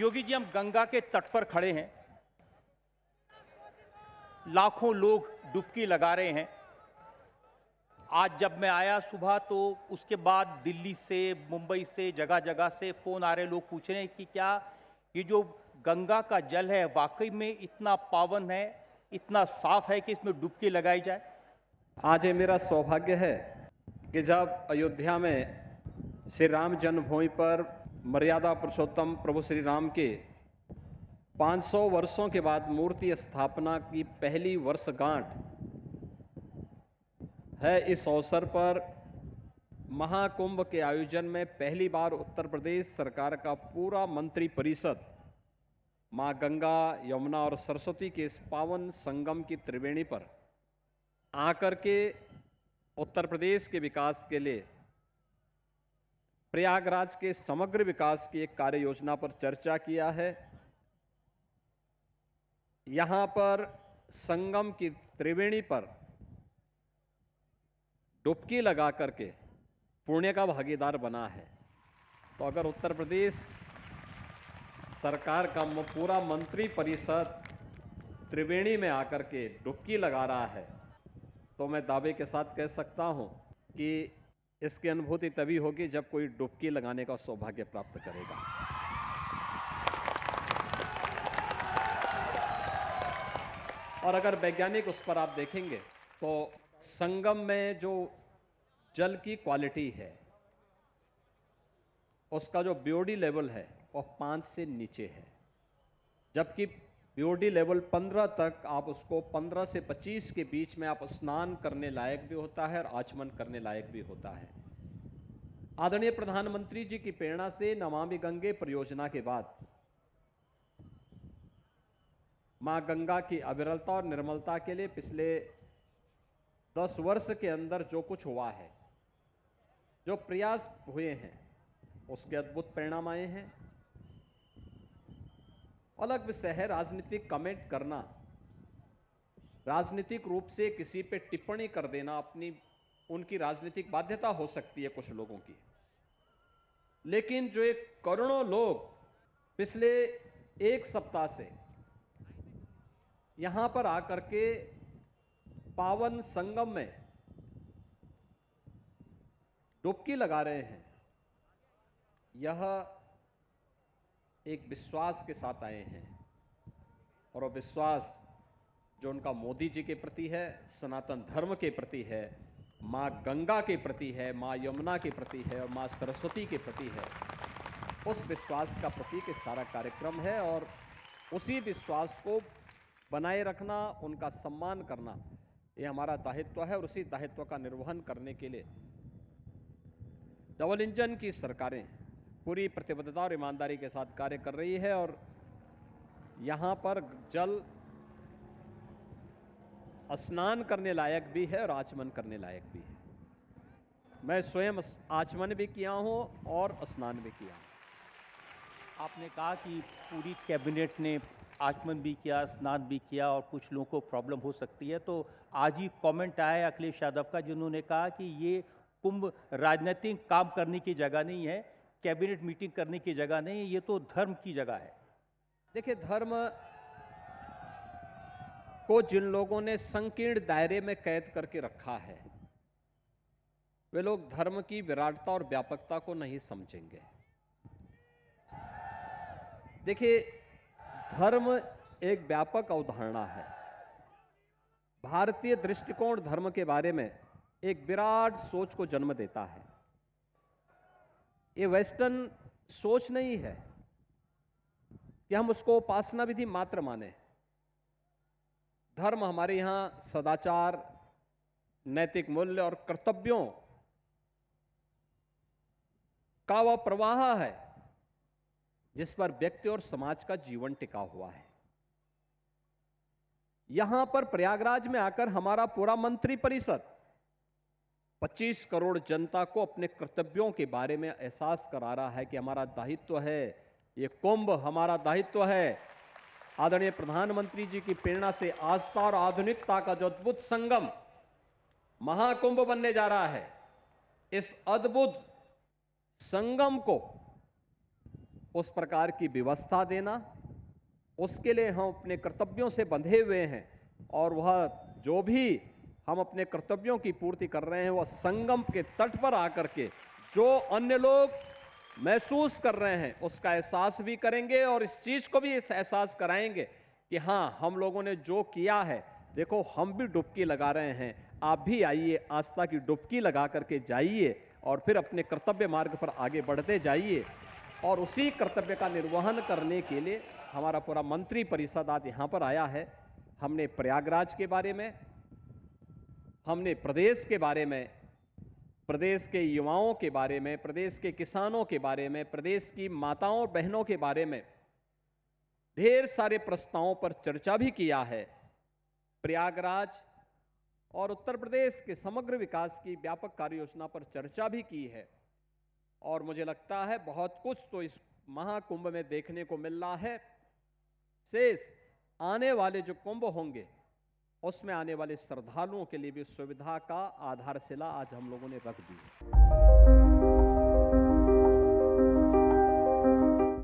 योगी जी, हम गंगा के तट पर खड़े हैं। लाखों लोग डुबकी लगा रहे हैं। आज जब मैं आया सुबह तो उसके बाद दिल्ली से, मुंबई से, जगह जगह से फोन आ रहे, लोग पूछ रहे हैं कि क्या ये जो गंगा का जल है वाकई में इतना पावन है, इतना साफ है कि इसमें डुबकी लगाई जाए। आज ये मेरा सौभाग्य है कि जब अयोध्या में श्री राम जन्मभूमि पर मर्यादा पुरुषोत्तम प्रभु श्री राम के 500 वर्षों के बाद मूर्ति स्थापना की पहली वर्षगांठ है, इस अवसर पर महाकुंभ के आयोजन में पहली बार उत्तर प्रदेश सरकार का पूरा मंत्री परिषद मां गंगा, यमुना और सरस्वती के इस पावन संगम की त्रिवेणी पर आकर के उत्तर प्रदेश के विकास के लिए, प्रयागराज के समग्र विकास की एक कार्य योजना पर चर्चा किया है। यहां पर संगम की त्रिवेणी पर डुबकी लगा करके पुण्य का भागीदार बना है। तो अगर उत्तर प्रदेश सरकार का पूरा मंत्री परिषद त्रिवेणी में आकर के डुबकी लगा रहा है, तो मैं दावे के साथ कह सकता हूं कि इसकी अनुभूति तभी होगी जब कोई डुबकी लगाने का सौभाग्य प्राप्त करेगा। और अगर वैज्ञानिक उस पर आप देखेंगे तो संगम में जो जल की क्वालिटी है, उसका जो बीओडी लेवल है वो 5 से नीचे है, जबकि बीओडी लेवल 15 तक आप उसको 15 से 25 के बीच में आप स्नान करने लायक भी होता है और आचमन करने लायक भी होता है। आदरणीय प्रधानमंत्री जी की प्रेरणा से नमामि गंगे परियोजना के बाद मां गंगा की अविरलता और निर्मलता के लिए पिछले 10 वर्ष के अंदर जो कुछ हुआ है, जो प्रयास हुए हैं, उसके अद्भुत परिणाम आए हैं। अलग विषय है राजनीतिक कमेंट करना, राजनीतिक रूप से किसी पे टिप्पणी कर देना, अपनी उनकी राजनीतिक बाध्यता हो सकती है कुछ लोगों की, लेकिन जो एक करोड़ों लोग पिछले एक सप्ताह से यहां पर आकर के पावन संगम में डुबकी लगा रहे हैं, यह एक विश्वास के साथ आए हैं। और वह विश्वास जो उनका मोदी जी के प्रति है, सनातन धर्म के प्रति है, मां गंगा के प्रति है, मां यमुना के प्रति है और मां सरस्वती के प्रति है, उस विश्वास का प्रतीक एक सारा कार्यक्रम है। और उसी विश्वास को बनाए रखना, उनका सम्मान करना, ये हमारा दायित्व है। और उसी दायित्व का निर्वहन करने के लिए डबल इंजन की सरकारें पूरी प्रतिबद्धता और ईमानदारी के साथ कार्य कर रही है। और यहां पर जल स्नान करने लायक भी है और आचमन करने लायक भी है। मैं स्वयं आचमन भी किया हूं और स्नान भी किया हूं। आपने कहा कि पूरी कैबिनेट ने आचमन भी किया, स्नान भी किया और कुछ लोगों को प्रॉब्लम हो सकती है। तो आज ही कमेंट आया है अखिलेश यादव का, जिन्होंने कहा कि ये कुंभ राजनीतिक काम करने की जगह नहीं है, कैबिनेट मीटिंग करने की जगह नहीं है, ये तो धर्म की जगह है। देखिए, धर्म को जिन लोगों ने संकीर्ण दायरे में कैद करके रखा है, वे लोग धर्म की विराटता और व्यापकता को नहीं समझेंगे। देखिए, धर्म एक व्यापक अवधारणा है। भारतीय दृष्टिकोण धर्म के बारे में एक विराट सोच को जन्म देता है। ये वेस्टर्न सोच नहीं है कि हम उसको उपासना विधि मात्र माने। धर्म हमारे यहां सदाचार, नैतिक मूल्य और कर्तव्यों का वह प्रवाह है जिस पर व्यक्ति और समाज का जीवन टिका हुआ है। यहां पर प्रयागराज में आकर हमारा पूरा मंत्री परिषद 25 करोड़ जनता को अपने कर्तव्यों के बारे में एहसास करा रहा है कि हमारा दायित्व है, ये कुंभ हमारा दायित्व है। आदरणीय प्रधानमंत्री जी की प्रेरणा से आस्था और आधुनिकता का जो अद्भुत संगम महाकुंभ बनने जा रहा है, इस अद्भुत संगम को उस प्रकार की व्यवस्था देना, उसके लिए हम अपने कर्तव्यों से बंधे हुए हैं और वह जो भी हम अपने कर्तव्यों की पूर्ति कर रहे हैं वह संगम के तट पर आकर के जो अन्य लोग महसूस कर रहे हैं उसका एहसास भी करेंगे और इस चीज को भी इस एहसास कराएंगे कि हाँ, हम लोगों ने जो किया है, देखो हम भी डुबकी लगा रहे हैं, आप भी आइए, आस्था की डुबकी लगा करके जाइए और फिर अपने कर्तव्य मार्ग पर आगे बढ़ते जाइए। और उसी कर्तव्य का निर्वहन करने के लिए हमारा पूरा मंत्री परिषद आज यहाँ पर आया है। हमने प्रयागराज के बारे में, हमने प्रदेश के बारे में, प्रदेश के युवाओं के बारे में, प्रदेश के किसानों के बारे में, प्रदेश की माताओं और बहनों के बारे में ढेर सारे प्रस्तावों पर चर्चा भी किया है। प्रयागराज और उत्तर प्रदेश के समग्र विकास की व्यापक कार्य योजना पर चर्चा भी की है और मुझे लगता है बहुत कुछ तो इस महाकुंभ में देखने को मिल रहा है। शेष आने वाले जो कुंभ होंगे उसमें आने वाले श्रद्धालुओं के लिए भी सुविधा का आधारशिला आज हम लोगों ने रख दी है।